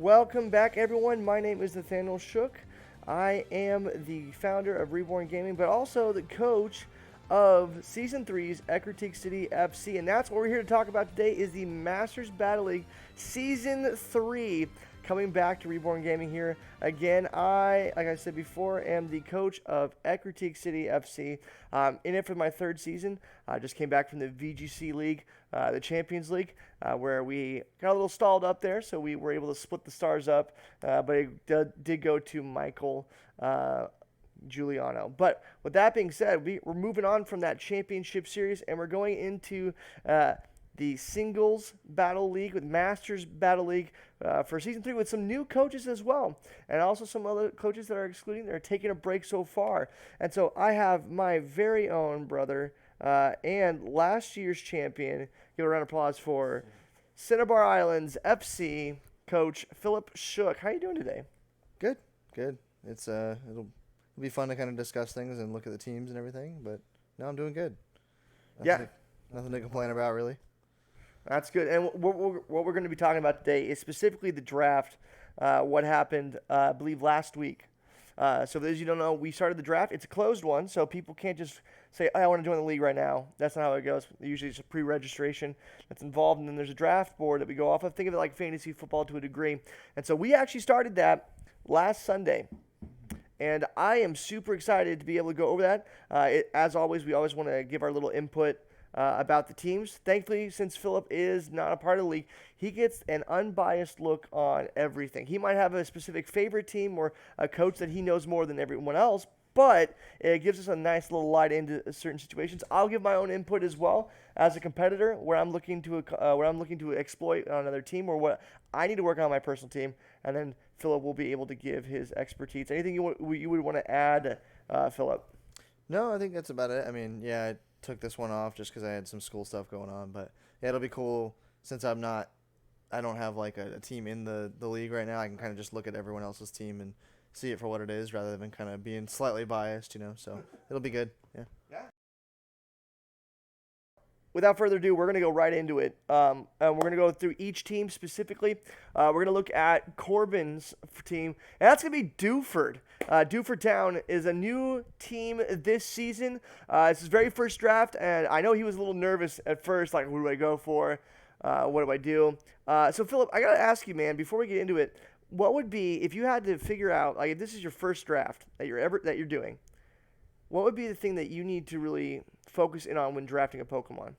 Welcome back, everyone. My name is Nathaniel Shook. I am the founder of ReBorn Gaming, but also the coach of Season 3's Saffron City FC. And that's what we're here to talk about today is the Masters Battle League Season 3. Coming back to ReBorn Gaming here again. Like I said before, am the coach of Saffron City FC. In it for my third season. I just came back from the VGC League, the Champions League, where we got a little stalled up there, so we were able to split the stars up. But it did go to Michael Giuliano. But with that being said, we're moving on from that championship series, and we're going into the Singles Battle League with Masters Battle League for Season 3 with some new coaches as well. And also some other coaches that are taking a break so far. And so I have my very own brother and last year's champion. Give a round of applause for Cinnabar Islands FC coach Philip Shook. How are you doing today? Good. It's it'll be fun to kind of discuss things and look at the teams and everything. But no, I'm doing good. Nothing to complain about, really. That's good. And what we're going to be talking about today is specifically the draft, what happened, I believe, last week. So for those of you who don't know, we started the draft. It's a closed one, so people can't just say, I want to join the league right now. That's not how it goes. Usually it's a pre-registration that's involved, and then there's a draft board that we go off of. Think of it like fantasy football to a degree. And so we actually started that last Sunday. And I am super excited to be able to go over that. As always, we always want to give our little input about the teams. Thankfully, since Philip is not a part of the league, he gets an unbiased look on everything. He might have a specific favorite team or a coach that he knows more than everyone else, but it gives us a nice little light into certain situations. I'll give my own input as well as a competitor where I'm looking to exploit on another team or what I need to work on my personal team, and then Philip will be able to give his expertise. Anything you would want to add, Philip? No, I think that's about it. I mean, yeah, I took this one off just because I had some school stuff going on, but yeah, it'll be cool since I don't have like a team in the league right now. I can kind of just look at everyone else's team and see it for what it is rather than kind of being slightly biased, so it'll be good. Yeah. Without further ado, we're going to go right into it. And we're going to go through each team specifically. We're going to look at Corbin's team, and that's going to be Dewford. Dewford Town is a new team this season. It's his very first draft, and I know he was a little nervous at first, like, who do I go for? What do I do? So, Philip, I got to ask you, man, before we get into it, what would be, if you had to figure out, like, if this is your first draft that you're doing, what would be the thing that you need to really focus in on when drafting a Pokemon?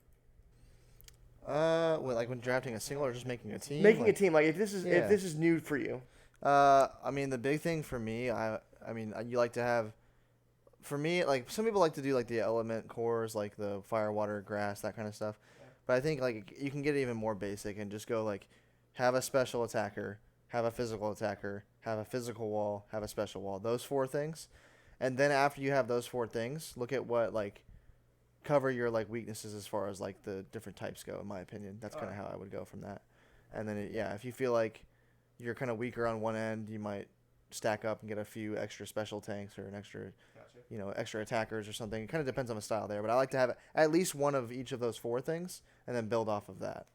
Like when drafting a single or just making a team? Making a team, like if this is new for you. I mean, the big thing for me, I mean, you like to have, for me, like some people like to do like the element cores, like the fire, water, grass, that kind of stuff. But I think like you can get even more basic and just go like have a special attacker, have a physical attacker, have a physical wall, have a special wall. Those 4 things. And then after you have those 4 things, look at what like cover your like weaknesses as far as like the different types go, in my opinion. That's kind of how I would go from that. And then if you feel like you're kind of weaker on one end, you might stack up and get a few extra special tanks or an extra extra attackers or something. It kind of depends on the style there, but I like to have at least one of each of those 4 things and then build off of that.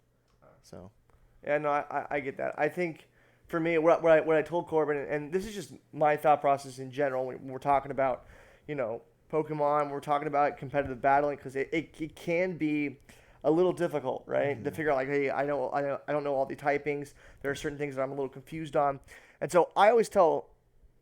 So yeah, no, I get that. I think for me, what I told Corbin, and this is just my thought process in general when we're talking about Pokemon, we're talking about competitive battling, because it can be a little difficult, right? Mm-hmm. To figure out, like, hey, I don't know all the typings. There are certain things that I'm a little confused on. And so I always tell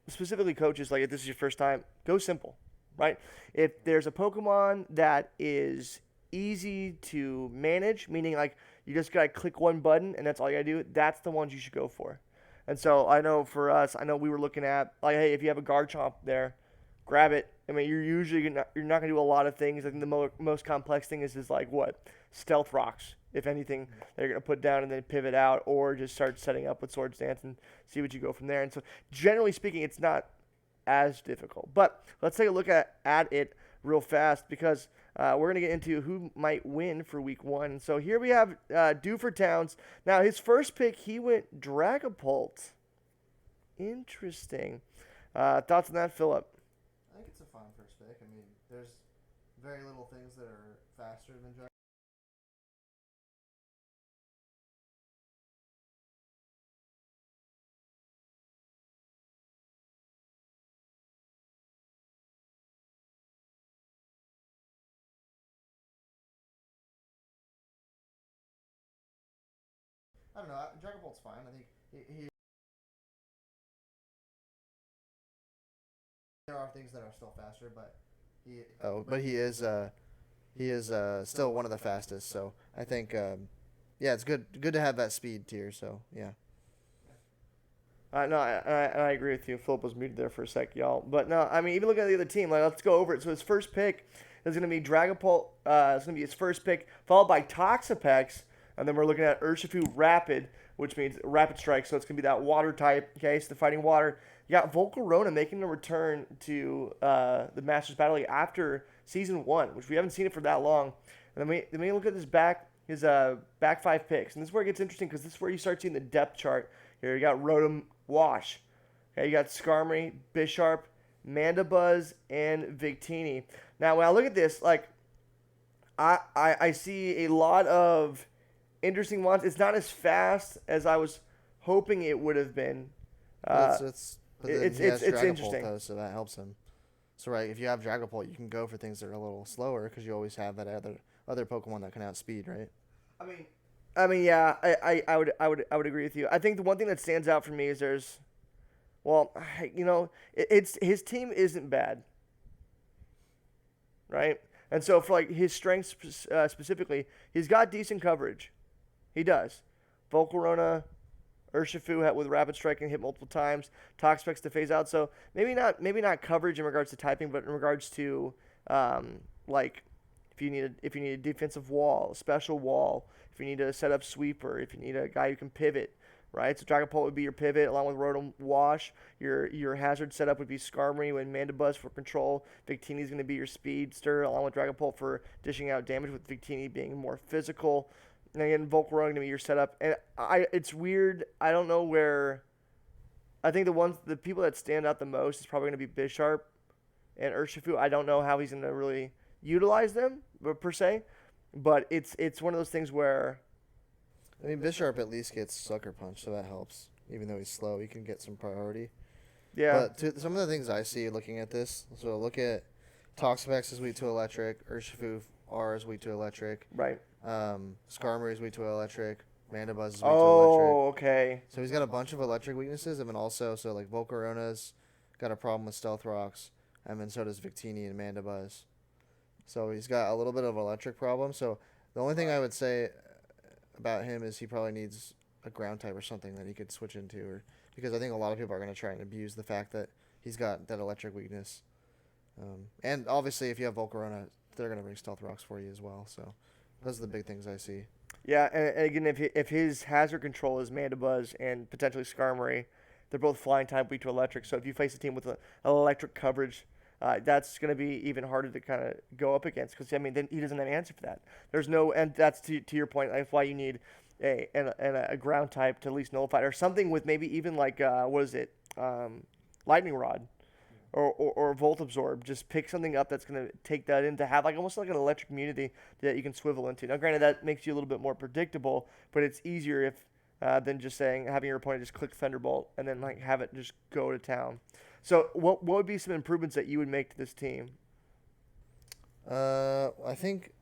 specifically coaches, like, if this is your first time, go simple, right? If there's a Pokemon that is easy to manage, meaning like you just got to click one button and that's all you got to do, that's the ones you should go for. And so I know for us, we were looking at, like, hey, if you have a Garchomp there, grab it. I mean, you're not going to do a lot of things. I think the most complex thing is like what? Stealth rocks, if anything, they're going to put down and then pivot out, or just start setting up with Swords Dance and see what you go from there. And so generally speaking, it's not as difficult. But let's take a look at it real fast, because we're going to get into who might win for week 1. So here we have Dewford Towns. Now, his first pick, he went Dragapult. Interesting. Thoughts on that, Philip? I think it's a fine first pick. I mean, there's very little things that are faster than Dragon. I don't know. Dragapult's fine. I think he there are things that are still faster, but he is still one of the fastest. So I think yeah, it's good to have that speed tier. So yeah. No, I agree with you. Philip was muted there for a sec, y'all. But no, I mean, even looking at the other team, like, let's go over it. So his first pick is going to be Dragapult. It's going to be his first pick, followed by Toxapex. And then we're looking at Urshifu Rapid, which means Rapid Strike. So it's going to be that water type, okay? So the fighting water. You got Volcarona making a return to the Masters Battle League after Season 1, which we haven't seen it for that long. And then we look at his back 5 picks. And this is where it gets interesting because this is where you start seeing the depth chart. Here you got Rotom, Wash. Okay, you got Skarmory, Bisharp, Mandibuzz, and Victini. Now, when I look at this, like, I see a lot of interesting ones. It's not as fast as I was hoping it would have been. It's interesting. Though, so that helps him. So right, if you have Dragapult, you can go for things that are a little slower because you always have that other Pokemon that can outspeed, right? I mean, yeah, I would agree with you. I think the one thing that stands out for me is it's his team isn't bad, right? And so for like his strengths specifically, he's got decent coverage. He does. Volcarona, Urshifu with Rapid Strike and hit multiple times. Toxapex to phase out. So maybe not coverage in regards to typing, but in regards to like if you need a defensive wall, a special wall, if you need to set up sweeper, if you need a guy who can pivot, right? So Dragapult would be your pivot along with Rotom Wash. Your hazard setup would be Skarmory and Mandibuzz for control. Victini is going to be your speedster along with Dragapult for dishing out damage, with Victini being more physical. And again, Volcarona going to be your setup. And it's weird. I don't know where. I think the people that stand out the most is probably going to be Bisharp and Urshifu. I don't know how he's going to really utilize them per se, but it's one of those things where. I mean, Bisharp at least gets Sucker Punch, so that helps. Even though he's slow, he can get some priority. Yeah. But some of the things I see looking at this, so look at Toxapex is weak to electric, Urshifu R is weak to electric. Right. Skarmory is weak to electric, Mandibuzz is weak to electric. Oh, okay. So he's got a bunch of electric weaknesses, and then also, so like Volcarona's got a problem with Stealth Rocks, and then so does Victini and Mandibuzz. So he's got a little bit of electric problem. So the only thing I would say about him is he probably needs a ground type or something that he could switch into, or because I think a lot of people are going to try and abuse the fact that he's got that electric weakness. And obviously, if you have Volcarona, they're going to bring Stealth Rocks for you as well. So those are the big things I see. Yeah, and again, if his hazard control is Mandibuzz and potentially Skarmory, they're both flying type weak to electric. So if you face a team with an electric coverage, that's going to be even harder to kind of go up against, because I mean then he doesn't have an answer for that. There's no, and that's to your point. That's why you need a ground type to at least nullify it, or something with maybe even like Lightning Rod. Or Volt Absorb. Just pick something up that's going to take that in to have like almost like an electric immunity that you can swivel into. Now, granted, that makes you a little bit more predictable, but it's easier if than just having your opponent just click Thunderbolt and then like have it just go to town. So, what would be some improvements that you would make to this team? I think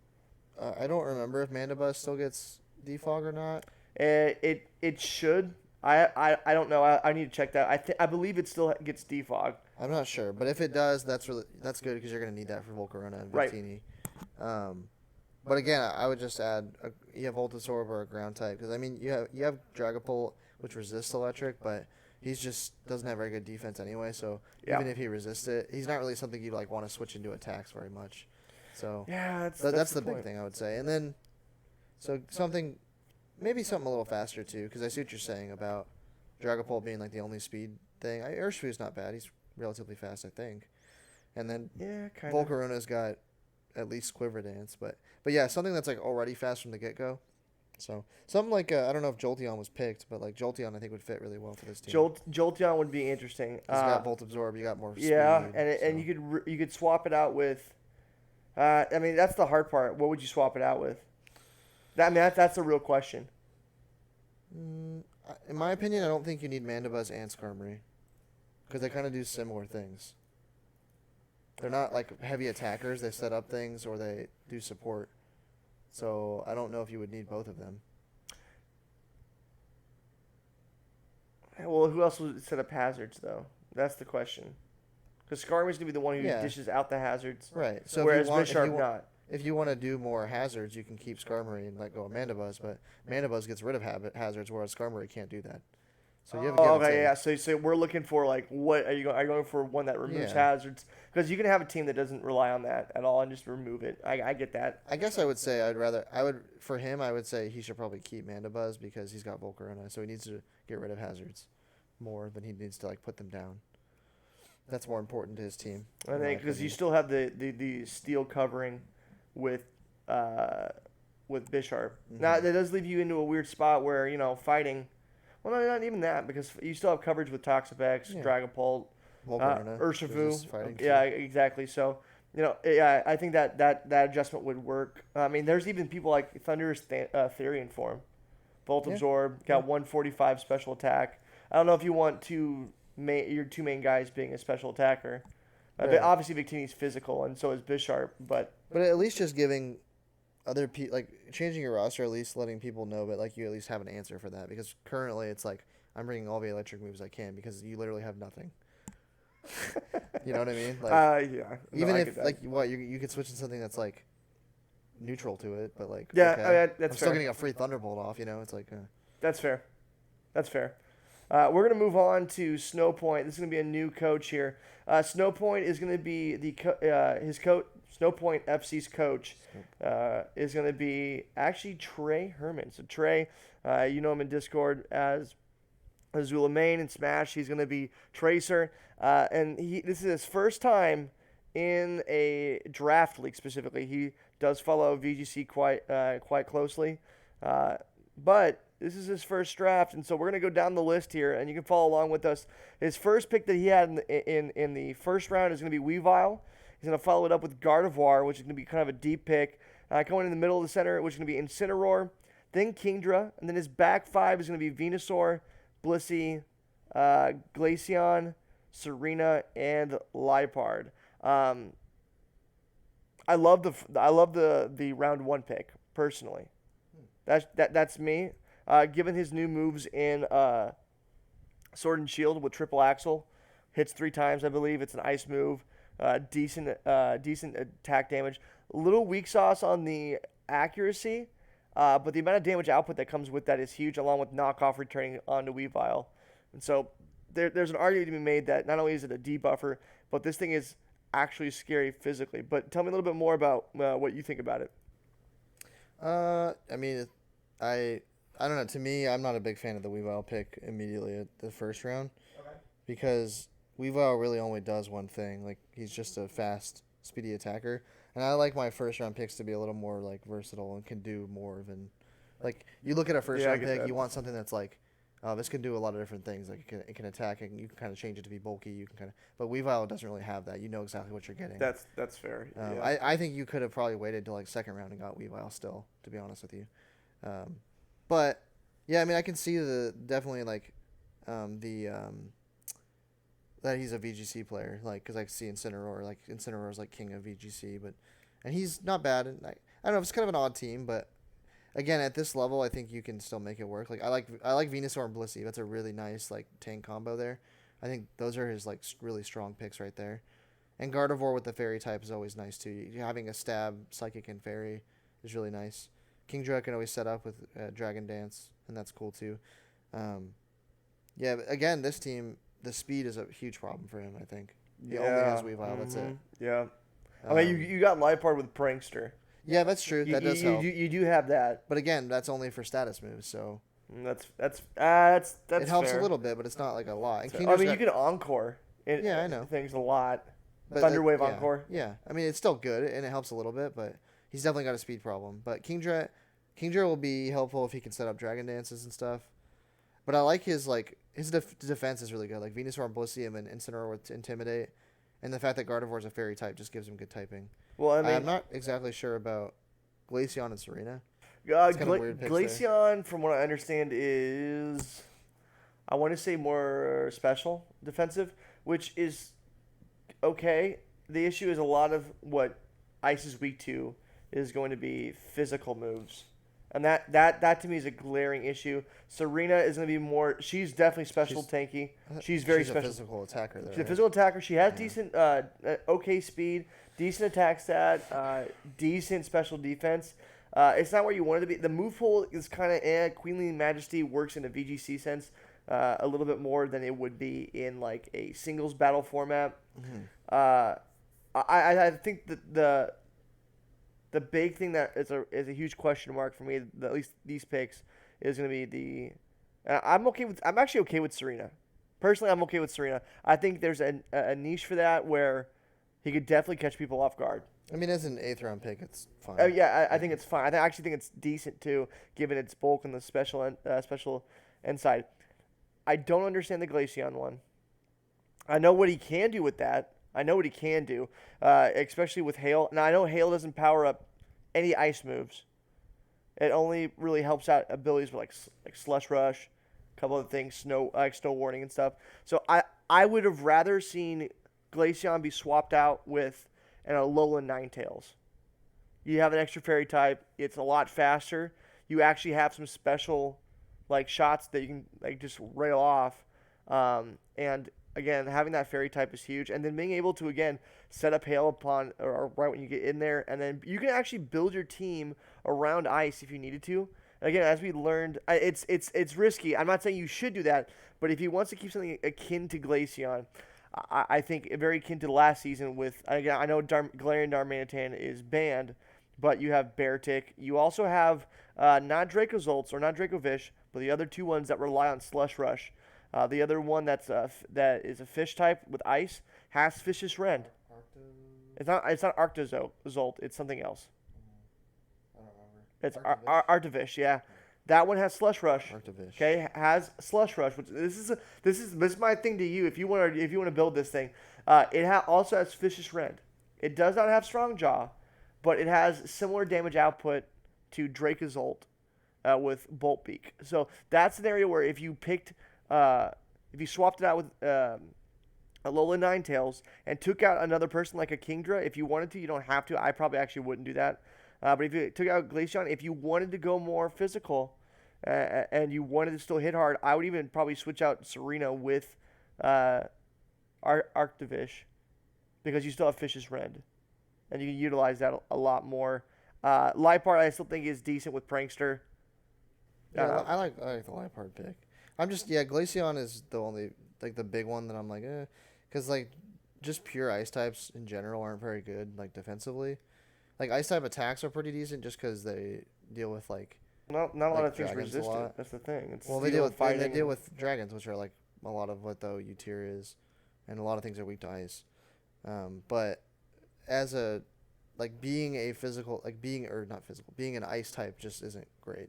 I don't remember if Mandibuzz still gets defog or not. It should. I don't know. I need to check that. I believe it still gets defog. I'm not sure, but if it does, that's good because you're gonna need that for Volcarona and Victini. Right. But again, I would just add you have Volt Absorb or a ground type, because I mean you have Dragapult, which resists electric, but he's just doesn't have very good defense anyway. So even if he resists it, he's not really something you'd like want to switch into attacks very much. So yeah, that's the big thing I would say. And then maybe something a little faster too, because I see what you're saying about Dragapult being like the only speed thing. Urshifu's not bad. He's relatively fast, I think. And then Volcarona's got at least Quiver Dance, but yeah, something that's like already fast from the get go. So something like I don't know if Jolteon was picked, but like Jolteon I think would fit really well for this team. Jolteon would be interesting. He's got Volt Absorb. You got more speed. Yeah, and you could swap it out with. I mean that's the hard part. What would you swap it out with? That's the real question. In my opinion, I don't think you need Mandibuzz and Skarmory, because they kind of do similar things. They're not like heavy attackers. They set up things or they do support. So I don't know if you would need both of them. Well, who else will set up hazards though? That's the question. Because Skarmory's gonna be the one who Yeah. dishes out the hazards, Right. So whereas if you want, Bisharp not. if you want to do more hazards, you can keep Skarmory and let go of Mandibuzz, but Mandibuzz gets rid of hazards, whereas Skarmory can't do that. So you have a give Oh, and okay, take. yeah. So we're looking for like what are you going for one that removes Yeah. hazards? Because you can have a team that doesn't rely on that at all and just remove it. I get that. I guess I would say for him I would say he should probably keep Mandibuzz because he's got Volcarona, so he needs to get rid of hazards more than he needs to like put them down. That's more important to his team. I think because you still have the steel covering with Bisharp. Now that does leave you into a weird spot where fighting. Well, no, not even that because you still have coverage with Toxapex, Yeah. Dragapult, Volcarona, Urshifu. fighting Yeah, exactly. So yeah, I think that adjustment would work. I mean, there's even people like Thunderous Therian form, Volt Yeah. Absorb, got 145 special attack. I don't know if you want your two main guys being a special attacker. But Right. obviously Victini's physical, and so is Bisharp. But at least just giving other people like changing your roster, at least letting people know, but like you at least have an answer for that because currently it's like I'm bringing all the electric moves I can because you literally have nothing. You know what I mean? Like yeah. No, even I if get that. like what you could switch to something that's like neutral to it, but like Yeah, okay. I mean, that's I'm fair. still getting a free Thunderbolt off. It's like That's fair. That's fair. We're going to move on to Snowpoint. This is going to be a new coach here. Snowpoint is going to be his coach. Snowpoint FC's coach is going to be actually Trey Herman. So Trey, you know him in Discord as Azula Main and Smash. He's going to be Tracer, and this is his first time in a draft league specifically. He does follow VGC quite closely, but this is his first draft, and so we're going to go down the list here, and you can follow along with us. His first pick that he had in the first round is going to be Weavile. He's going to follow it up with Gardevoir, which is going to be kind of a deep pick. Coming in the middle of the center, which is going to be Incineroar, then Kingdra, and then his back five is going to be Venusaur, Blissey, Glaceon, Serena, and Liepard. I love the round one pick personally. That's me. Given his new moves in Sword and Shield with Triple Axle, hits 3 times, I believe. It's an ice move. Decent attack damage. A little weak sauce on the accuracy, but the amount of damage output that comes with that is huge, along with knockoff returning onto Weavile. And so there's an argument to be made that not only is it a debuffer, but this thing is actually scary physically. But tell me a little bit more about what you think about it. I mean, I don't know. To me, I'm not a big fan of the Weavile pick immediately at the first round because Weavile really only does one thing. Like he's just a fast, speedy attacker, and I like my first round picks to be a little more like versatile and can do more than like you look at a first round pick. You want something that's like, this can do a lot of different things. Like it can attack, and you can kind of change it to be bulky. You can but Weavile doesn't really have that. You know exactly what you're getting. That's fair. I think you could have probably waited till like second round and got Weavile still. To be honest with you, but yeah, I mean I can see definitely like that he's a VGC player, like because I see Incineroar, like Incineroar's like king of VGC, and he's not bad. And I don't know, it's kind of an odd team, but again at this level, I think you can still make it work. Like I like Venusaur and Blissey. That's a really nice like tank combo there. I think those are his like really strong picks right there. And Gardevoir with the fairy type is always nice too. Having a stab, psychic, and fairy is really nice. Kingdra can always set up with Dragon Dance, and that's cool too. Yeah, but again, this team, the speed is a huge problem for him, I think. He only has Weavile, that's it. Yeah. I mean, you got Liepard with Prankster. Yeah, that's true. That does help. You do have that. But again, that's only for status moves, so That's it helps fair. a little bit, but it's not like a lot. And I mean, you can Encore. Yeah, I know. Things a lot. But Thunderwave yeah, Encore. Yeah, I mean, it's still good, and it helps a little bit, but he's definitely got a speed problem. But Kingdra will be helpful if he can set up Dragon Dances and stuff. But I like his defense is really good. Like Venusaur and Blissey and Incineroar with Intimidate, and the fact that Gardevoir is a fairy type just gives him good typing. Well, I mean, I'm not exactly sure about Glaceon and Serena. Glaceon, from what I understand, is I want to say more special defensive, which is okay. The issue is a lot of what Ice is weak to is going to be physical moves. And that to me is a glaring issue. Serena is going to be more. She's definitely special tanky. She's very special. She's a physical attacker. Though, She's a physical attacker. She has decent, okay speed, decent attack stat, decent special defense. It's not where you want it to be. The move pool is kind of Queenly Majesty works in a VGC sense a little bit more than it would be in like a singles battle format. Mm-hmm. I think that the big thing that is a huge question mark for me, at least these picks, is going to be the. I'm actually okay with Serena. Personally, I'm okay with Serena. I think there's a niche for that where he could definitely catch people off guard. I mean, as an 8th round pick, it's fine. I think it's fine. I actually think it's decent too, given its bulk and the special end side. I don't understand the Glaceon one. I know what he can do with that. I know what he can do, especially with Hail. Now, I know Hail doesn't power up any ice moves. It only really helps out abilities for like Slush Rush, a couple of things, snow warning and stuff. So I would have rather seen Glaceon be swapped out with an Alolan Ninetales. You have an extra fairy type. It's a lot faster. You actually have some special like shots that you can like just rail off. And again, having that fairy type is huge. And then being able to again set up Hail upon or right when you get in there, and then you can actually build your team around ice if you needed to. And again, as we learned, it's risky. I'm not saying you should do that, but if he wants to keep something akin to Glaceon, I think very akin to last season with, again, I know Galarian Darmanitan is banned, but you have Beartic. You also have not Dracozolts or not Dracovish, but the other two ones that rely on Slush Rush. The other one that is a fish type with ice has Vicious Rend. It's not Arctozolt. It's something else. I don't remember. It's Artivish, yeah. That one has Slush Rush. Arctovish. Okay, has Slush Rush. Which this is my thing to you. If you want to build this thing, it also has Vicious Rend. It does not have Strong Jaw, but it has similar damage output to Dracozolt with Bolt Beak. So that's an area where if you swapped it out with Alolan Ninetales and took out another person like a Kingdra, if you wanted to, you don't have to. I probably actually wouldn't do that. But if you took out Glaceon, if you wanted to go more physical and you wanted to still hit hard, I would even probably switch out Serena with Arctovish because you still have Fish's Rend. And you can utilize that a lot more. Liepard, I still think is decent with Prankster. Yeah, I like the Liepard pick. Glaceon is the only, like, the big one that I'm like, because, like, just pure ice types in general aren't very good, like, defensively. Like, ice type attacks are pretty decent just because they deal with, like, not a lot of things resist it. That's the thing. They deal with dragons, which are, like, a lot of what the U-tier is, and a lot of things are weak to ice. But as a, like, being an ice type just isn't great.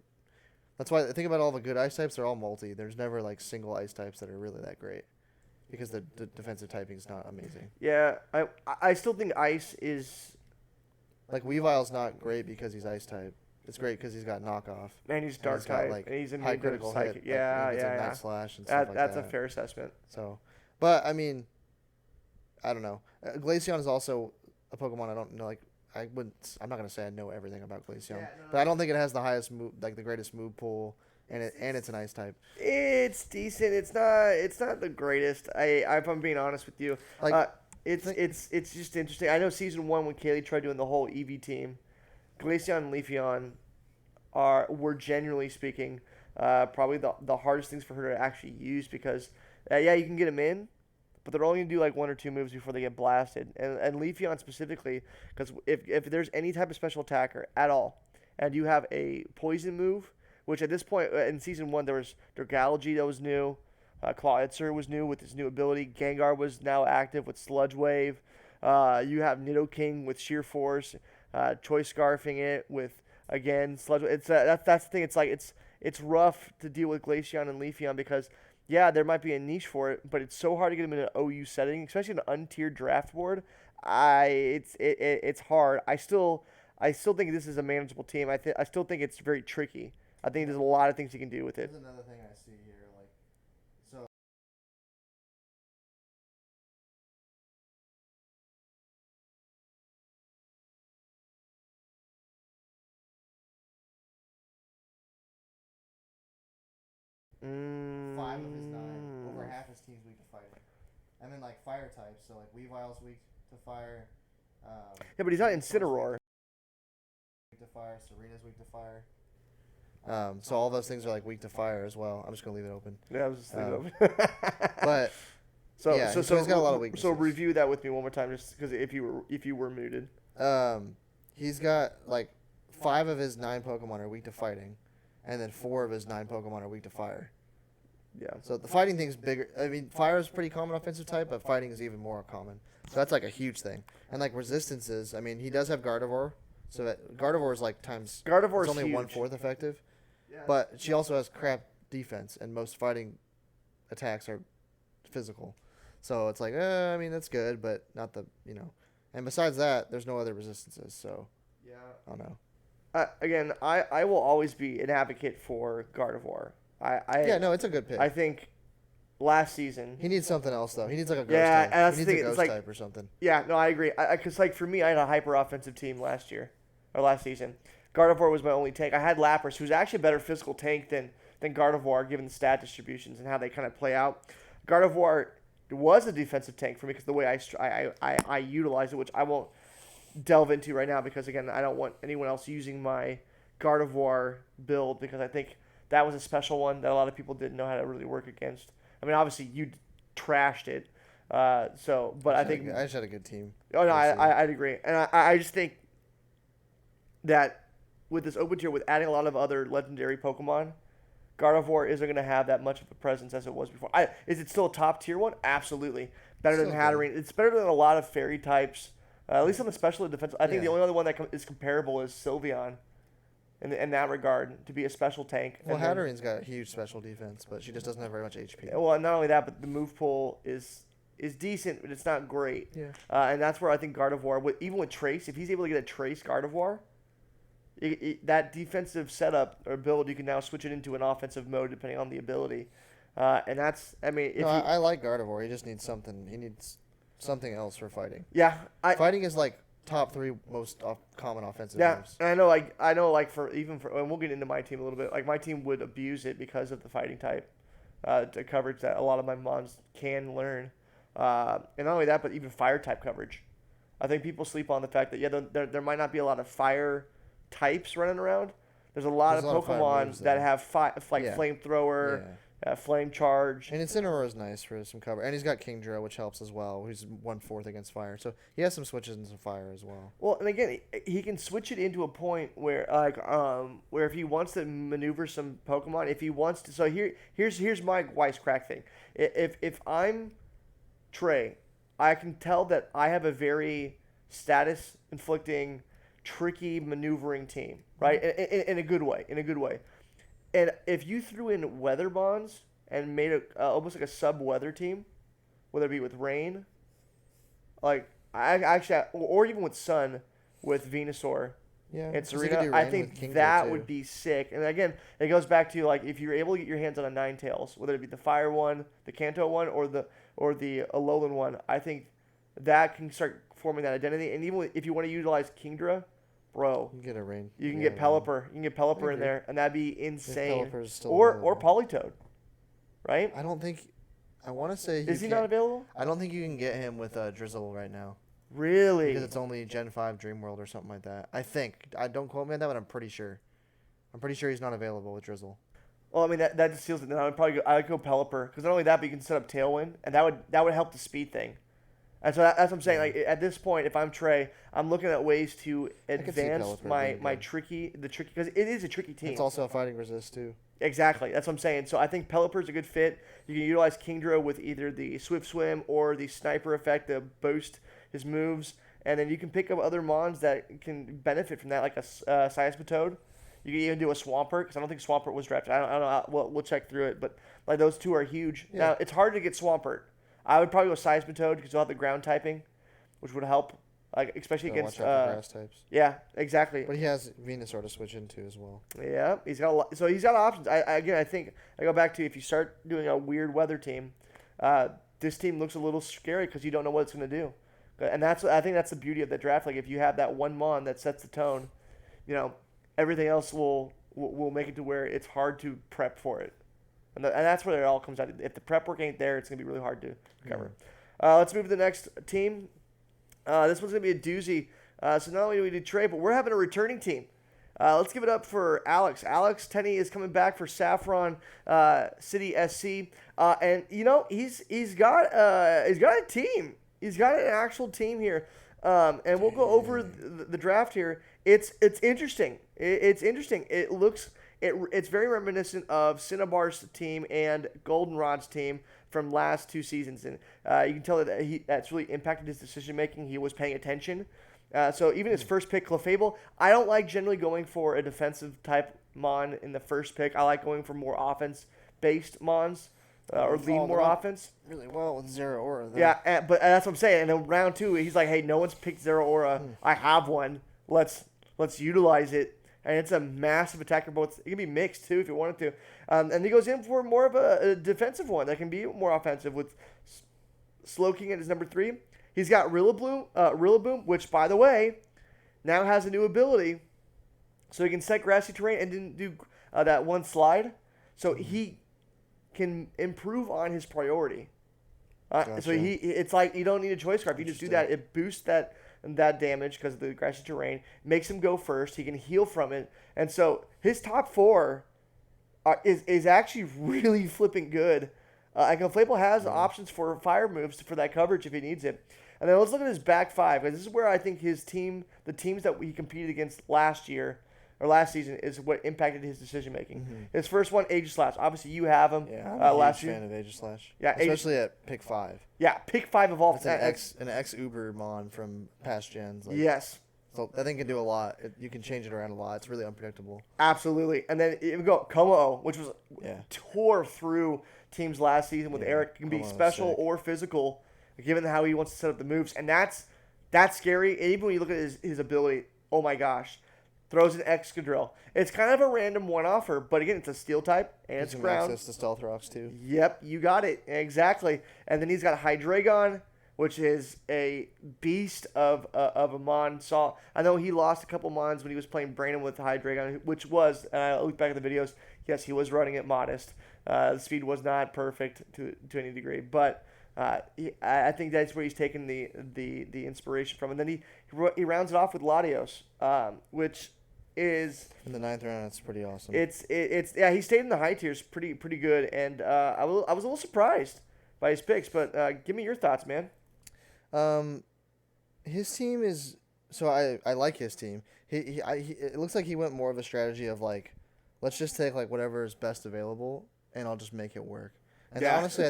That's why I think about all the good ice types, they're all multi. There's never, like, single ice types that are really that great because the defensive typing is not amazing. Yeah, I still think ice is... Like, Weavile's not great because he's ice type. It's great because he's got knockoff. And he's dark type. Like, and he's in high critical hit. Yeah, Night slash and stuff like that. That's a fair assessment. So, but, I mean, I don't know. Glaceon is also a Pokemon I don't know, like, I'm not going to say I know everything about Glaceon, but I don't think it has the highest move, like the greatest move pool, and it's an ice type. It's decent. It's not the greatest. If I'm being honest with you, like it's just interesting. I know season 1 when Kaylee tried doing the whole EV team, Glaceon and Leafeon were generally speaking probably the hardest things for her to actually use because you can get them in, but they're only going to do like 1 or 2 moves before they get blasted. And Leafeon specifically, because if there's any type of special attacker at all, and you have a poison move, which at this point in Season 1 there was Dragalge that was new, Clawitzer was new with his new ability, Gengar was now active with Sludge Wave, you have Nidoking with Sheer Force, Choice Scarfing it with, again, Sludge Wave. That's the thing, it's rough to deal with Glaceon and Leafeon because... Yeah, there might be a niche for it, but it's so hard to get them in an OU setting, especially an untiered draft board. It's hard. I still think this is a manageable team. I still think it's very tricky. I think there's a lot of things you can do with it. There's another thing I see here. 5 of his 9. Over half his team's weak to fighting. And then like fire types, so like Weavile's weak to fire. Yeah, but he's not Incineroar. Weak to fire. Serena's weak to fire. So all those things are like weak to fire as well. I'm just gonna leave it open. Yeah, I was just thinking But so he's got a lot of weaknesses. So review that with me one more time, just because if you were muted. He's got like 5 of his 9 Pokemon are weak to fighting, and then 4 of his 9 Pokemon are weak to fire. Yeah. So the fighting thing's bigger. I mean, fire is pretty common offensive type, but fighting is even more common. So that's like a huge thing. And like resistances, I mean, he does have Gardevoir. So Gardevoir is like times. Gardevoir's it's only huge. 1/4 effective. Yeah. But she also has crap defense, and most fighting attacks are physical. So it's like, I mean, that's good, but not the. And besides that, there's no other resistances. So Yeah. I don't know. Again, I will always be an advocate for Gardevoir. Yeah, no, it's a good pick. I think last season. He needs something else though. He needs like a ghost Yeah, type. and that's He the needs thing, a it's ghost like- type or something. Yeah, no, I agree. Because like for me, I had a hyper offensive team last season. Gardevoir was my only tank. I had Lapras, who's actually a better physical tank than Gardevoir, given the stat distributions and how they kind of play out. Gardevoir was a defensive tank for me because the way I utilized it, which I won't delve into right now because again, I don't want anyone else using my Gardevoir build because I think that was a special one that a lot of people didn't know how to really work against. I mean, obviously you trashed it, I just had a good team. Oh no, Honestly. I'd agree, and I just think that with this open tier, with adding a lot of other legendary Pokemon, Gardevoir isn't going to have that much of a presence as it was before. Is it still a top tier one? Absolutely, better than Still Hatterene. It's better than a lot of fairy types. At least on the special defense, I think the Yeah. only other one that is comparable is Sylveon. In that regard, to be a special tank. Well, And then- Hatterene's got huge special defense, but she just doesn't have very much HP. Well, not only that, but the move pool is decent, but it's not great. Yeah. And that's where I think Gardevoir, even with Trace, if he's able to get a Trace Gardevoir, that defensive setup or build, you can now switch it into an offensive mode depending on the ability. And that's, I mean, if I like Gardevoir. He just needs something. He needs something else for fighting. yeah, Fighting is like top 3 most common offensive yeah, moves. and I know, like and we'll get into my team a little bit. Like my team would abuse it because of the fighting type, to coverage that a lot of my mons can learn. And not only that, but even fire type coverage. I think people sleep on the fact that there might not be a lot of fire types running around. There's a lot of fire Pokemon moves, that though. have Yeah. flamethrower, flame charge. And Incineroar is nice for some cover. And he's got Kingdra, which helps as well. He's 1/4 against fire. So he has some switches into fire as well. Well, and again, he can switch it into a point where where if he wants to maneuver some Pokemon, if he wants to. So here's my wisecrack thing. If I'm Trey, I can tell that I have a very status inflicting, tricky maneuvering team, right? In a good way. And if you threw in weather bonds and made almost like a sub-weather team, whether it be with rain, like or even with sun, with Venusaur Yeah. and 'cause he could Serena, do I rain think with Kingdra, that too. would be sick. And again, it goes back to like if you're able to get your hands on a Ninetales, whether it be the Fire one, the Kanto one, or the Alolan one, I think that can start forming that identity. And even if you want to utilize Kingdra, bro, You can get a rain. you can yeah, get rain. Pelipper. You can get Pelipper in agree. there, and that'd be insane. Pelipper's still Or available. Politoed, right? I don't think. I want to say. Is he can't- not available? I don't think you can get him with Drizzle right now. Really? Because it's only Gen 5 Dream World or something like that. I think. I don't quote me on that, but I'm pretty sure. I'm pretty sure he's not available with Drizzle. Well, I mean that just seals it. Then I'd go Pelipper because not only that, but you can set up Tailwind, and that would help the speed thing. And so that's what I'm saying. Like at this point, if I'm Trey, I'm looking at ways to could see advance Pelipper my being my good. tricky because it is a tricky team. It's also a fighting resist too. Exactly. That's what I'm saying. So I think Pelipper's a good fit. You can utilize Kingdra with either the Swift Swim or the Sniper effect to boost his moves. And then you can pick up other mons that can benefit from that, like a Seismitoad. You can even do a Swampert, because I don't think Swampert was drafted. I don't know. We'll check through it. But like those two are huge. Yeah. Now, it's hard to get Swampert. I would probably go Seismitoad because you'll have the ground typing, which would help, like especially Gotta against. watch out for grass types. Yeah, exactly. But he has Venusaur to switch into as well. Yeah, he's got a lot. So he's got options. I think I go back to if you start doing a weird weather team, this team looks a little scary because you don't know what it's going to do, and I think that's the beauty of the draft. Like if you have that one mon that sets the tone, everything else will make it to where it's hard to prep for it. And that's where it all comes out. If the prep work ain't there, it's going to be really hard to cover. Let's move to the next team. This one's going to be a doozy. So not only do we do trade, but we're having a returning team. Let's give it up for Alex. Alex Tenney is coming back for Saffron City SC, and he's got a team. He's got an actual team here, and we'll go over the draft here. It's interesting. It's interesting. It's very reminiscent of Cinnabar's team and Goldenrod's team from last 2 seasons, and you can tell that's really impacted his decision making. He was paying attention. So even his first pick, Clefable, I don't like generally going for a defensive type Mon in the first pick. I like going for more offense-based Mons or lean more offense. Really well with Zero Aura, though. Yeah, but that's what I'm saying. And then round 2, he's like, hey, no one's picked Zero Aura. I have one. Let's utilize it. And it's a massive attacker. Both it can be mixed, too, if you wanted to. And he goes in for more of a defensive one that can be more offensive with Slowking at his number 3. He's got Rillaboom, which, by the way, now has a new ability. So he can set grassy terrain and didn't do that one slide. So he can improve on his priority. Gotcha. So it's like you don't need a choice card. If you just do that, it boosts that damage because of the grassy terrain. Makes him go first. He can heal from it. And so his top 4 is actually really flipping good. And Conflable has options for fire moves for that coverage if he needs it. And then let's look at his back 5, because this is where I think the teams that he competed against last season, is what impacted his decision making. Mm-hmm. His first one, Aegislash. Obviously, you have him. Yeah, I'm a last huge year. fan of Aegislash. Yeah, especially at pick 5. Yeah, pick 5 of all. It's an ex-Uber Mon from past gens. Yes. So that thing can do a lot. You can change it around a lot. It's really unpredictable. Absolutely. And then we go Como, which was tore through teams last season with Eric. It can be special or physical, given how he wants to set up the moves. And that's scary. And even when you look at his ability, oh my gosh. Throws an Excadrill. It's kind of a random one-offer, but again, it's a steel type, and it's ground. Access to Stealth Rocks, too. Yep, you got it. Exactly. And then he's got Hydreigon, which is a beast of a Mon. I know he lost a couple Mons when he was playing Brandon with Hydreigon, which was, and I look back at the videos, yes, he was running it modest. The speed was not perfect to any degree, but I think that's where he's taken the inspiration from. And then he rounds it off with Latios, which is in the 9th round. It's pretty awesome. It's he stayed in the high tiers pretty good, and I was a little surprised by his picks. But give me your thoughts, man. His team is so I like his team. It looks like he went more of a strategy of like, let's just take like whatever is best available, and I'll just make it work. And honestly,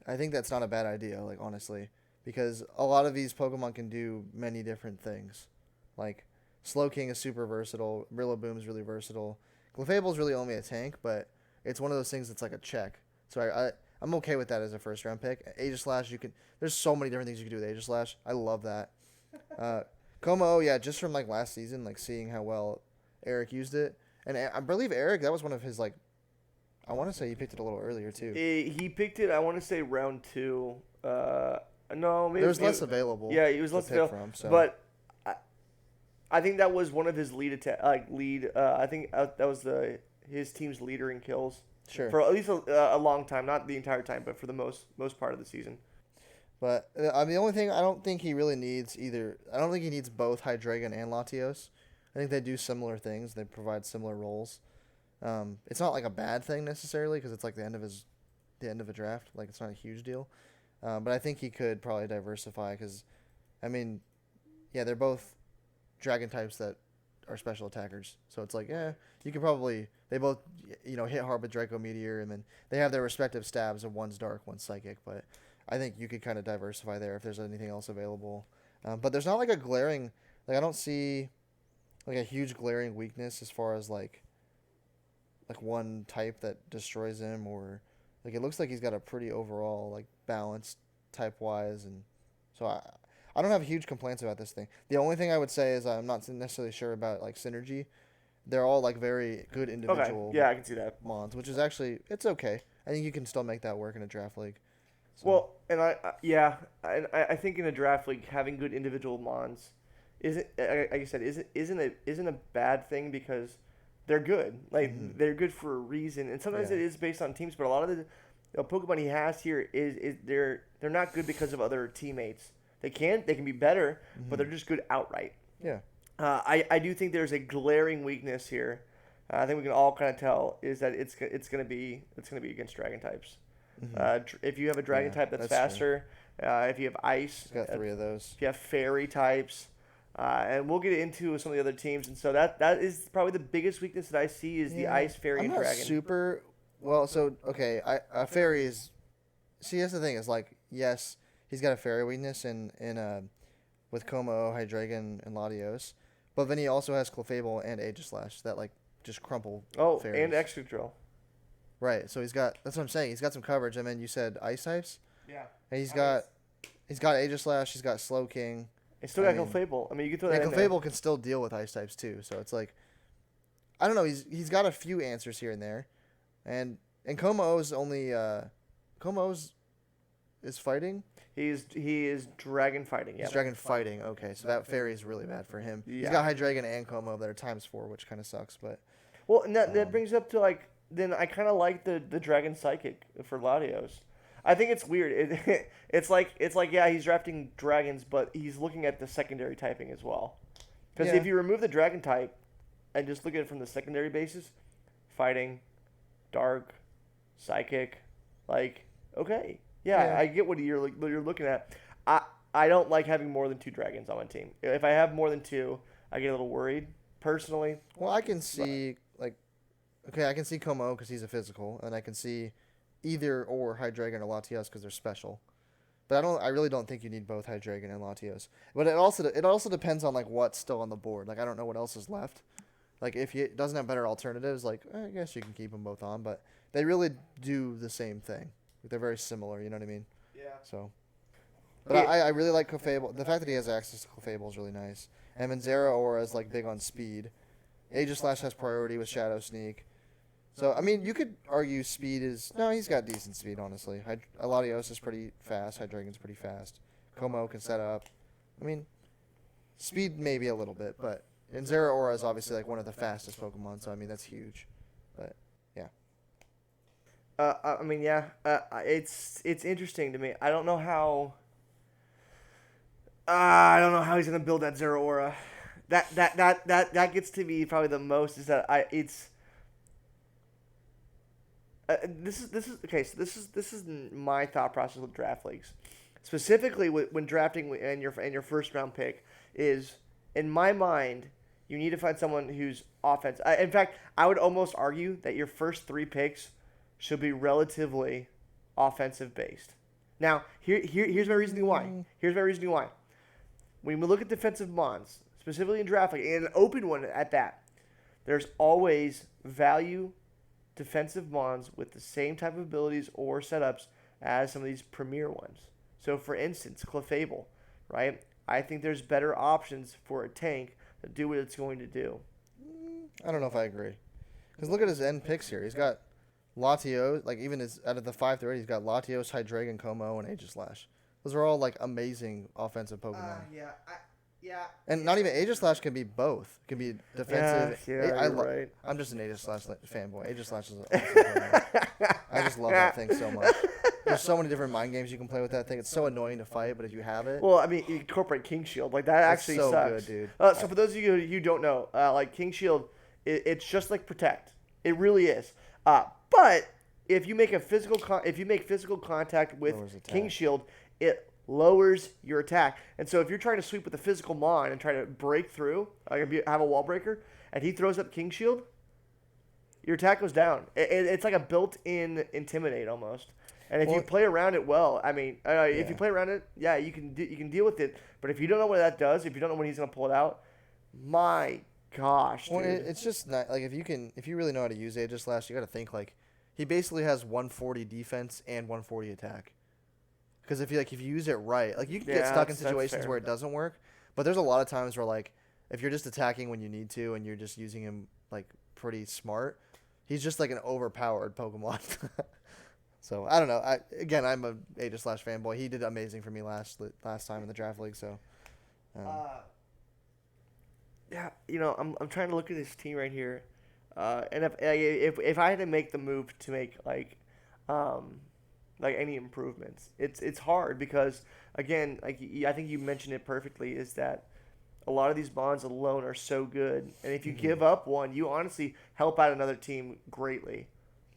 I think that's not a bad idea. Like honestly, because a lot of these Pokemon can do many different things. Like Slowking is super versatile. Rillaboom is really versatile. Clefable is really only a tank, but it's one of those things that's like a check. So I'm okay with that as a first round pick. Aegislash, there's so many different things you can do with Aegislash. I love that. Como, just from like last season, like seeing how well Eric used it. And I believe Eric, that was one of his like, I want to say he picked it a little earlier too. He picked it, I want to say round 2. No, maybe. There was less available. Yeah, he was less available. From, so. But I think that was one of his lead. I think that was his team's leader in kills. Sure. For at least a long time, not the entire time, but for the most part of the season. But the only thing I don't think he really needs either. I don't think he needs both Hydreigon and Latios. I think they do similar things. They provide similar roles. It's not like a bad thing necessarily because it's like the end of a draft. Like it's not a huge deal. But I think he could probably diversify because, I mean, they're both dragon types that are special attackers. So it's like, you could probably, they both, hit hard with Draco Meteor, and then they have their respective stabs of one's dark, one's psychic. But I think you could kind of diversify there if there's anything else available. But there's not like a glaring, like I don't see like a huge glaring weakness as far as like one type that destroys him, or like it looks like he's got a pretty overall like balanced type wise, and so I don't have huge complaints about this thing. The only thing I would say is I'm not necessarily sure about like synergy. They're all like very good individual. Okay. Yeah, I can see that. Mons, which is actually it's okay. I think you can still make that work in a draft league. So. Well, and I think in a draft league having good individual Mons isn't, like I said, isn't a bad thing because they're good. Like they're good for a reason, and sometimes Yeah. it is based on teams. But a lot of the Pokemon he has here is they're not good because of other teammates. They can be better, but they're just good outright. Yeah. I do think there's a glaring weakness here. I think we can all kind of tell is that it's gonna be against dragon types. If you have a dragon type that's that's true. faster, if you have ice, He's got 3 of those. if you have fairy types, and we'll get into some of the other teams. And so that is probably the biggest weakness that I see is the ice, fairy, I'm and not dragon. super well. So okay, fairy is. See, that's the thing. Is like yes, he's got a fairy weakness with Como, Hydreigon, and Latios, but then he also has Clefable and Aegislash that like just crumple. Oh, fairies. and Excadrill. Right. So he's got. That's what I'm saying. He's got some coverage, and then you said ice types. Yeah. And he's got Aegislash. He's got Slow King. It's still got Clefable. I mean, you can throw that in there. Clefable can still deal with ice types too. So it's like, I don't know. He's got a few answers here and there, and Como's only Como's is fighting. He is dragon fighting. Yeah. He's dragon fighting. Okay, so that fairy is really bad for him. Yeah. He's got Hydreigon and Como that are ×4, which kind of sucks. But Well, and that brings up to like then I kind of like the dragon psychic for Latios. I think it's weird. It's like yeah, he's drafting dragons, but he's looking at the secondary typing as well. Because if you remove the dragon type and just look at it from the secondary basis, fighting, dark, psychic, like okay, yeah. I get what you're looking at. I don't like having more than 2 dragons on my team. If I have more than 2, I get a little worried personally. Well, I can see I can see Como because he's a physical, and I can see either or Hydreigon or Latios because they're special. But I really don't think you need both Hydreigon and Latios. But it also depends on like what's still on the board. Like I don't know what else is left. Like if he doesn't have better alternatives, like I guess you can keep them both on. But they really do the same thing. They're very similar. You know what I mean? Yeah. So. But I really like Clefable. The fact that he has access to Clefable is really nice. And then Zeraora is like big on speed. Aegislash has priority with Shadow Sneak. So, I mean, you could argue speed is... No, he's got decent speed, honestly. Latios is pretty fast. Hydreigon's pretty fast. Como can set up. I mean, speed maybe a little bit, but... And Zeraora is obviously, like, one of the fastest Pokemon, so, I mean, that's huge. But, yeah. I mean, yeah. It's interesting to me. I don't know how... I don't know how he's going to build that Zeraora. That gets to me probably the most is that this is okay. So this is my thought process with draft leagues, specifically when drafting and your first round pick is in my mind you need to find someone who's offense. In fact, I would almost argue that your first 3 picks should be relatively offensive based. Now here's my reasoning why. Here's my reasoning why. When we look at defensive mons, specifically in draft league, and an open one at that, there's always value defensive mons with the same type of abilities or setups as some of these premier ones. So, for instance, Clefable, right? I think there's better options for a tank to do what it's going to do. I don't know if I agree. Because look at his end picks here. He's got Latios, like even out of the 5 through 8, he's got Latios, Hydreigon, Como, and Aegislash. Those are all like amazing offensive Pokemon. Yeah. And not even Aegislash can be both. It can be defensive. Yeah, right. I'm just an Aegislash fanboy. Aegislash is awesome. I just love that thing so much. There's so many different mind games you can play with that thing. It's so annoying to fight, but if you have it, well, I mean, incorporate King Shield like that actually so sucks. good, dude. So for those of you who don't know, like King Shield, it's just like Protect. It really is. But if you make physical contact with King Shield, it lowers your attack. And so if you're trying to sweep with a physical mon and try to break through, like if you have a wall breaker, and he throws up King Shield, your attack goes down. It's like a built-in Intimidate almost. And if you play around it well, I mean, if you play around it, yeah, you can deal with it. But if you don't know what that does, if you don't know when he's going to pull it out, my gosh, dude. Well, it's just not like if you really know how to use Aegislash, you got to think like he basically has 140 defense and 140 attack. Because if you use it right, like you can get stuck in situations where it doesn't work. But there's a lot of times where like if you're just attacking when you need to and you're just using him like pretty smart, he's just like an overpowered Pokemon. So I don't know. I'm a Aegislash fanboy. He did amazing for me last time in the draft league. So. Yeah, I'm trying to look at this team right here. And if I had to make the move to make like any improvements, it's hard because again, I think you mentioned it perfectly, is that a lot of these bonds alone are so good, and if you give up one, you honestly help out another team greatly.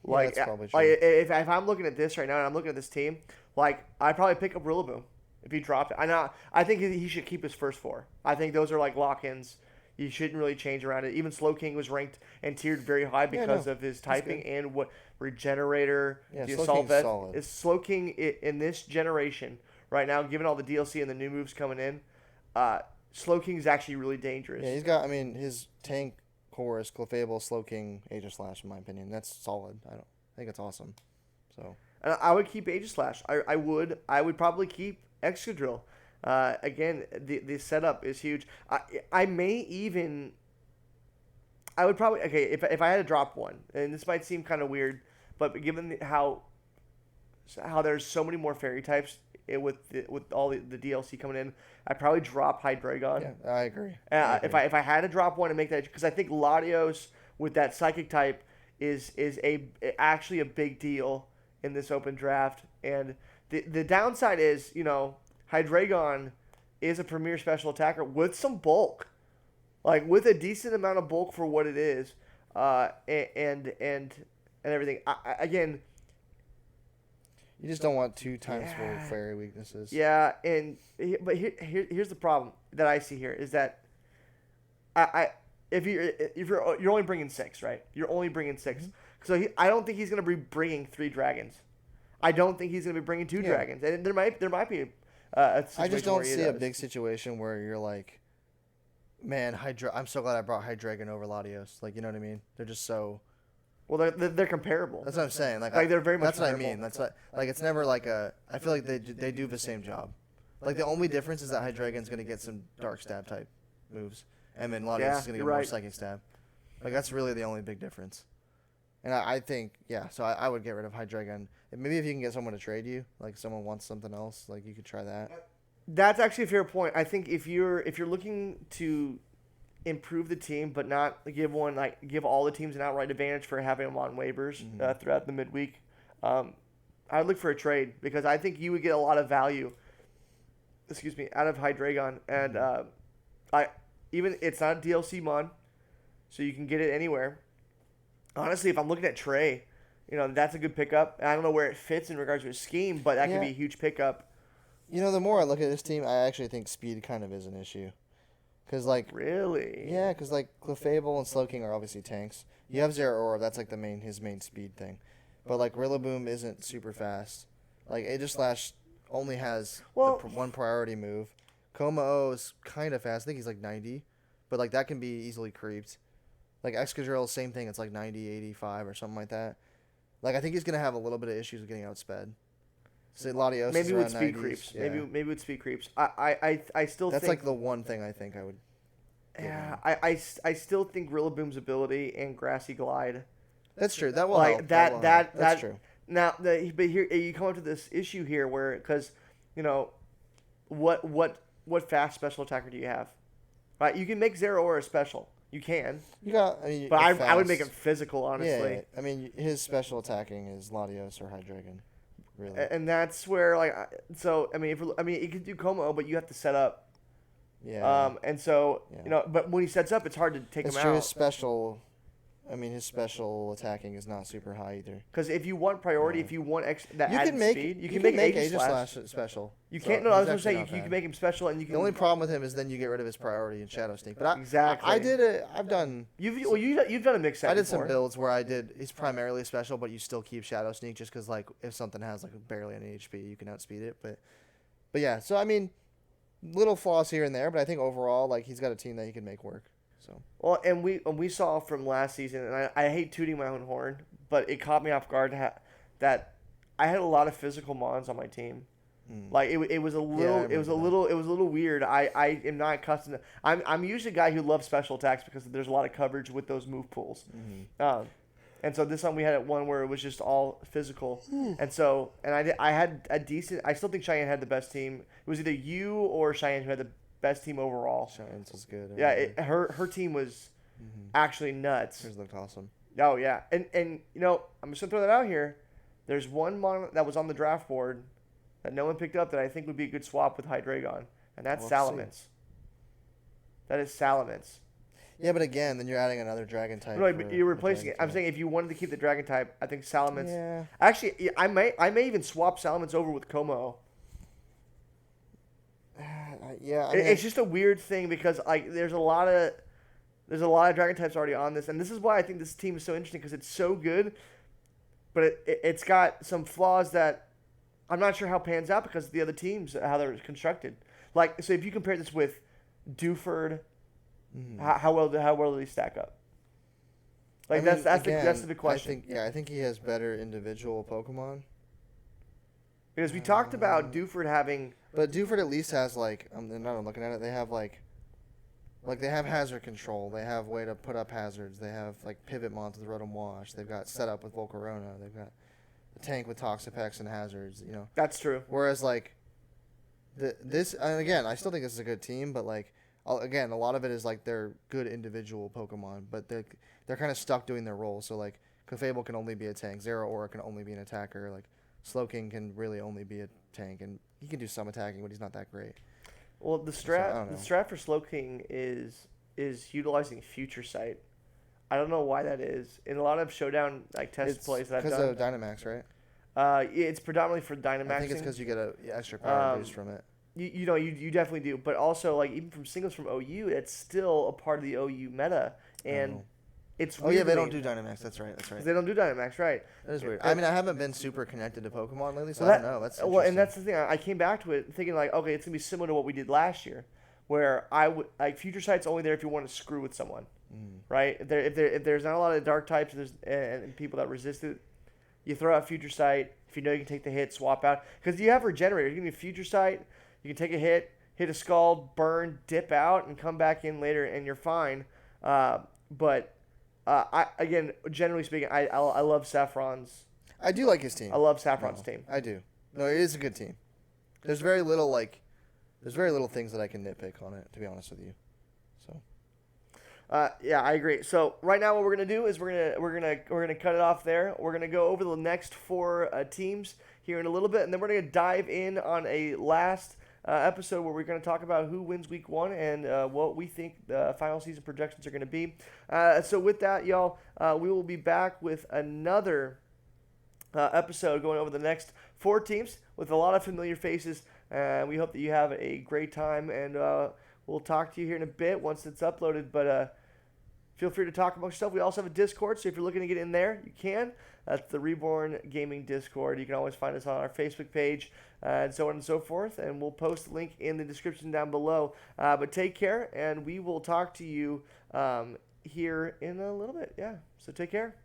Like, that's probably like true. if I'm looking at this right now and I'm looking at this team, like I'd probably pick up Rillaboom if he dropped it. I think he should keep his first four. I think those are like lock-ins. You shouldn't really change around it. Even Slow King was ranked and tiered very high because of his typing and what Regenerator, Yeah, the Slow Assault King's Vest. solid. Is Slow King in this generation right now, given all the DLC and the new moves coming in, Slow King is actually really dangerous. Yeah, he's got. I mean, his tank core is Clefable, Slow King, Aegislash. In my opinion, that's solid. I think it's awesome. So And I would keep Aegislash. I would probably keep Excadrill. Again, the setup is huge. I would probably, okay, if I had to drop one, and this might seem kind of weird, but given how there's so many more fairy types with all the DLC coming in, I'd probably drop Hydreigon. yeah, I agree. If I had to drop one and make that, because I think Latios with that psychic type is actually a big deal in this open draft. And the downside is, Hydreigon is a premier special attacker with some bulk, like with a decent amount of bulk for what it is, and everything. Again, You just don't want 2 times full fairy weaknesses. yeah, but here's the problem that I see here is that if you're only bringing 6, right? You're only bringing 6. Mm-hmm. So I don't think he's gonna be bringing 3 dragons. I don't think he's gonna be bringing 2 dragons, and there might be a situation I just don't where he see a does. big situation where you're like, man, I'm so glad I brought Hydreigon over Latios. Like, you know what I mean? They're just so. Well, they're comparable. That's what I'm saying. Like they're very much. That's what I comparable. mean. That's what. Like, it's never like a. I feel like they do the same job. Like, the only difference is that Hydreigon's gonna get some Dark Stab type moves, and then Latios is gonna get you're more right. Psychic Stab. Like, that's really the only big difference. And I think, yeah, so I would get rid of Hydreigon. And maybe if you can get someone to trade you, like someone wants something else, like you could try that. That's actually a fair point. I think if you're looking to improve the team, but not give all the teams an outright advantage for having them on waivers throughout the midweek, I'd look for a trade because I think you would get a lot of value. Excuse me, out of Hydreigon, and it's not a DLC mod, so you can get it anywhere. Honestly, if I'm looking at Trey, that's a good pickup. I don't know where it fits in regards to his scheme, but that could be a huge pickup. The more I look at this team, I actually think speed kind of is an issue. Cause Really? Yeah, because Clefable and Slowking are obviously tanks. You have Zeraora, that's like his main speed thing. But Rillaboom isn't super fast. Aegislash only has one priority move. Komao is kind of fast. I think he's 90, but that can be easily creeped. Excadrill, same thing. It's 90, 85 or something like that. I think he's gonna have a little bit of issues with getting outsped. Say Latios Maybe is with around speed 90s. creeps. Yeah. Maybe with speed creeps. I still That's think the one thing I think I would. Yeah, I still think Rillaboom's ability and Grassy Glide. That's true. That will help. That's true. Now, but here you come up to this issue here where because what fast special attacker do you have? Right, you can make Zeraora a special. You can. You got. I mean, But I would fast. make him physical, honestly. Yeah, I mean, his special attacking is Latios or Hydreigon, really. And that's where you can do Como, but you have to set up. Yeah. And so Yeah. but when he sets up, it's hard to take It's him true. out. His special attacking is not super high either. Because if you want priority, if you want that You added can make speed, you can can make make Aegislash. Aegislash special. You So can't. No, I was he's gonna say actually you not can bad. make him special, and you can. The only problem with him is then you get rid of his priority in Shadow Sneak. But Exactly. I've done. You've done a mix set. I did before. some builds where he's primarily special, but you still keep Shadow Sneak just because if something has barely any HP, you can outspeed it. But yeah, so I mean, little flaws here and there, but I think overall he's got a team that he can make work. So. Well, and we saw from last season, and I hate tooting my own horn, but it caught me off guard that I had a lot of physical mons on my team. It was a little weird. I am not accustomed to. I'm usually a guy who loves special attacks because there's a lot of coverage with those move pools. And so this time we had one where it was just all physical. And I had a decent. I still think Cheyenne had the best team. It was either you or Cheyenne who had the best team overall. Cheyenne's was good. Yeah, her team was actually nuts. Hers looked awesome. Oh yeah, and you know, I'm just gonna throw that out here. There's one mono that was on the draft board that no one picked up that I think would be a good swap with Hydreigon, and that's Salamence. That is Salamence. Yeah, but again, then you're adding another dragon type. Right, but you're replacing it. I'm saying if you wanted to keep the dragon type, I think Salamence. Yeah. Actually, I may even swap Salamence over with Como. Yeah, I mean, It's just a weird thing because like there's a lot of dragon types already on this, and this is why I think this team is so interesting because it's so good, but it's got some flaws that I'm not sure how it pans out because of the other teams how they're constructed. Like so, if you compare this with Dewford, how well do they stack up? Like I mean, that's the big question. I think he has better individual Pokemon. Because we talked about Dewford having. But Dewford at least has like now I'm looking at it. They have like they have hazard control. They have way to put up hazards. They have like pivot mons with Rotom Wash. They've got setup with Volcarona. They've got a tank with Toxapex and hazards. You know. That's true. Whereas like this and again, I still think this is a good team, but like again, a lot of it is like they're good individual Pokemon, but they're kind of stuck doing their role. So like Clefable can only be a tank. Zeraora can only be an attacker. Like Slowking can really only be a tank, and he can do some attacking, but he's not that great. Well, the strat for Slowking is utilizing Future Sight. I don't know why that is. In a lot of Showdown like test plays that I've done. Because of Dynamax, right? It's predominantly for Dynamaxing. I think it's because you get a extra power boost from it. You definitely do, but also like even from singles from OU, it's still a part of the OU meta, and it's yeah, they don't do Dynamax. That's right. They don't do Dynamax, right? That is weird. I mean, I haven't been super connected to Pokemon lately, so I don't know. That's and that's the thing. I came back to it thinking like, okay, it's gonna be similar to what we did last year, where I would like Future Sight's only there if you want to screw with someone, right? If there's not a lot of dark types and people that resist it, you throw out Future Sight. If you know you can take the hit, swap out because you have Regenerator. You can do Future Sight. You can take a hit a Scald, burn, dip out, and come back in later, and you're fine. But again, generally speaking, I love Saffron's. I do like his team. I love Saffron's team. I do. No, it is a good team. There's very little things that I can nitpick on it, to be honest with you. So. Yeah, I agree. So right now, what we're gonna do is we're gonna cut it off there. We're gonna go over the next 4 teams here in a little bit, and then we're gonna dive in on a last episode where we're going to talk about who wins week 1 and what we think the final season projections are going to be. So with that, y'all, we will be back with another episode going over the next 4 teams with a lot of familiar faces. We hope that you have a great time, and we'll talk to you here in a bit once it's uploaded. But feel free to talk amongst yourself. We also have a Discord, so if you're looking to get in there, you can. That's the ReBorn Gaming Discord. You can always find us on our Facebook page and so on and so forth. And we'll post the link in the description down below. But take care, and we will talk to you here in a little bit. Yeah, so take care.